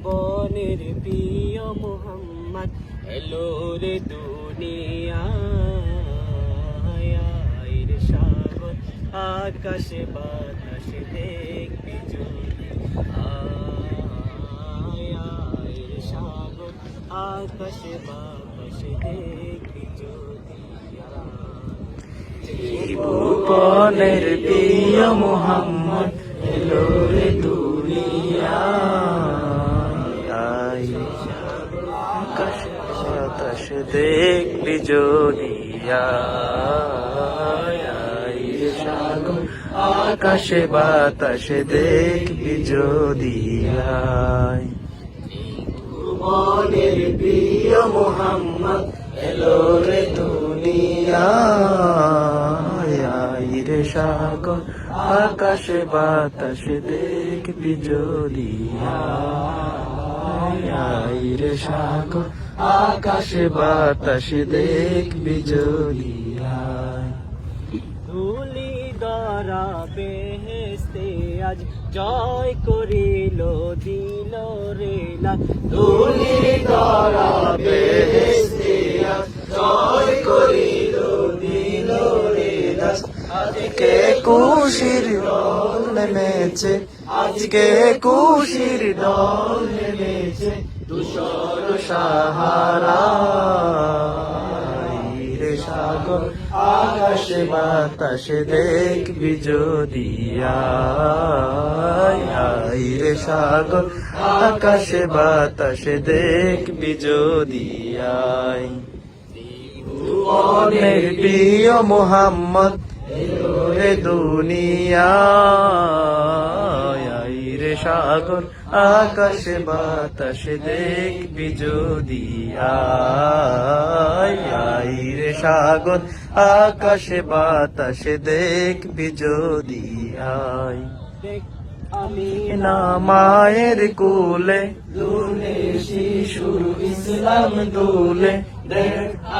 ত্রিভুবনের প্রিয় মোহাম্মদ এলো রে দুনিয়ায়। আয় রে সাগর আকাশে বাতাসে দেখবি যদি, আয় রে সাগর আকাশে বাতাসে দেখবি যদি। ত্রিভুবনের প্রিয় মোহাম্মদ এলো রে দুনিয়ায়। আকাশ বাতাস দেখবি যদি, সাগর আকাশে বাতাস দেখবি যদি। ত্রিভুবনের প্রিয় মোহাম্মদ এলো রে দুনিয়ায়। রে সাগর আকাশে বাতাস দেখবি যদি, রে সাগর আকাশে বাতাস দেখবি যদি। ধুলি ধরা বেহেশতে আজ জয় করিল দিল রে লাল। ধুলি ধরা বেহেশতে আজ জয় করিল দিল রে লাল। আজকে খুশির দল নেমেছে, আজকে খুশির দল নেমেছে ধূসর সাহারা। রে সাগর আকাশে বাতাসে দেখবি যদি, রে সাগর আকাশে বাতাসে দেখবি যদি। ত্রিভুবনের প্রিয় মোহাম্মদ এলো রে দুনিয়ায়। রে সাগর আকাশে বাতাসে দেখবি যদি, রে সাগর আকাশে বাতাসে দেখবি যদি। আমি না মায়ের কোলে দুলে শিশুর ইসলাম দোলে।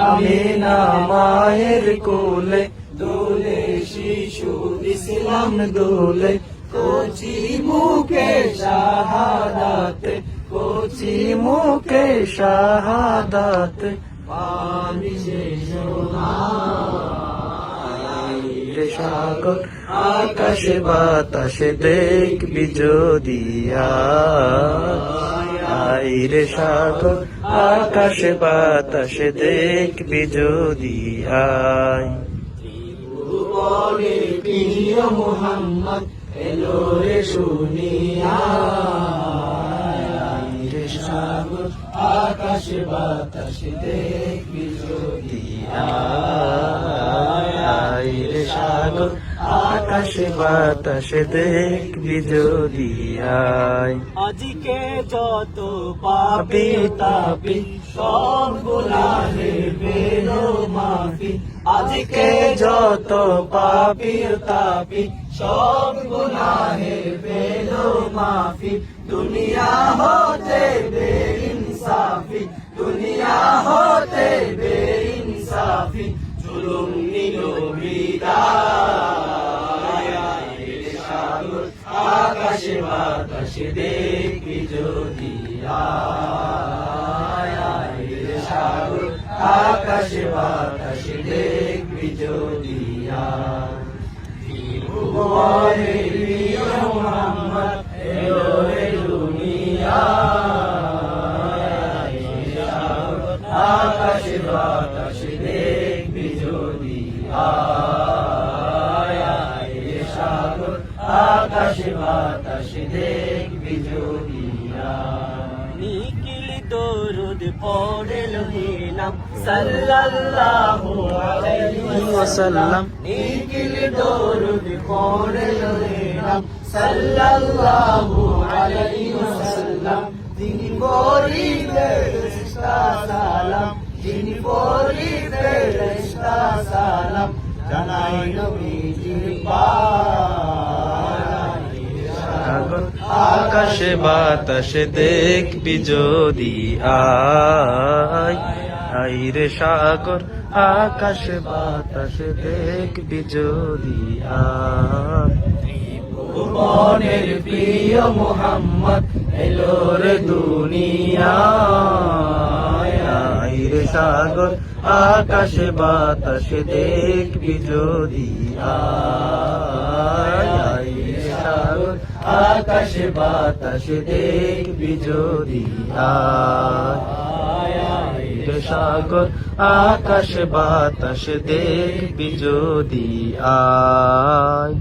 আমি না মায়ের কোলে দোলে শিশু ইসলাম দোলে। কচি মুখে শাহাদাত, কচি মুখে শাহাদাত পাবি সে সোহাগ। রে সাগর আকাশে বাতাসে দেখবি যদি, রে সাগর আকাশে বাতাসে দেখবি যদি। ত্রিভুবনের প্রিয় মোহাম্মদ এলো রে দুনিয়ায়। রে সাগর আকাশে বাতাসে দেখবি যদি, রে সাগর আকাশে বাতাসে দেখবি যদি। আজকে যত পাপি তাপি সব গুনাহের পেলো মাফি। আজকে যত পাপি তাপি সব গুনাহের পেলো মাফি। দুনিয়া হতে বেইনসাফি, দুনিয়া হতে বেইনসাফি জুলুম নিল বিদায়। রে সাগর আকাশে বাতাসে দেখবি যদি, রে সাগর আকাশে বাতাসে দেখবি যদি। ত্রিভুবনের প্রিয় মোহাম্মদ এলো রে দুনিয়ায়। আকাশে বাতাসে দেখবি যদি, রে সাগর আকাশে বাতাসে দেখবি যদি। নিখিল দরুদ পড়ে লহিলাম সাল্লাল্লাহু আলাইহি ওয়াসাল্লাম। নিখিল দরুদ পড়ে লহিলাম সাল্লাল্লাহু আলাইহি ওয়াসাল্লাম। তিনি পড়িবে ফেরেশতা সালাম, তিনি পড়িবে ফেরেশতা সালাম জানাই নবীজির পাক। সাগর আকাশে বাতাসে দেখবি যদি, রে সাগর আকাশে বাতাসে দেখবি যদি। ভুবনের প্রিয় মোহাম্মদ এলো রে দুনিয়ায়। আয় রে সাগর আকাশে বাতাসে দেখবি যদি আয়। আয় রে সাগর আকাশে বাতাসে দেখবি যদি আয়। আয় রে সাগর আকাশে বাতাসে দেখবি যদি আয়।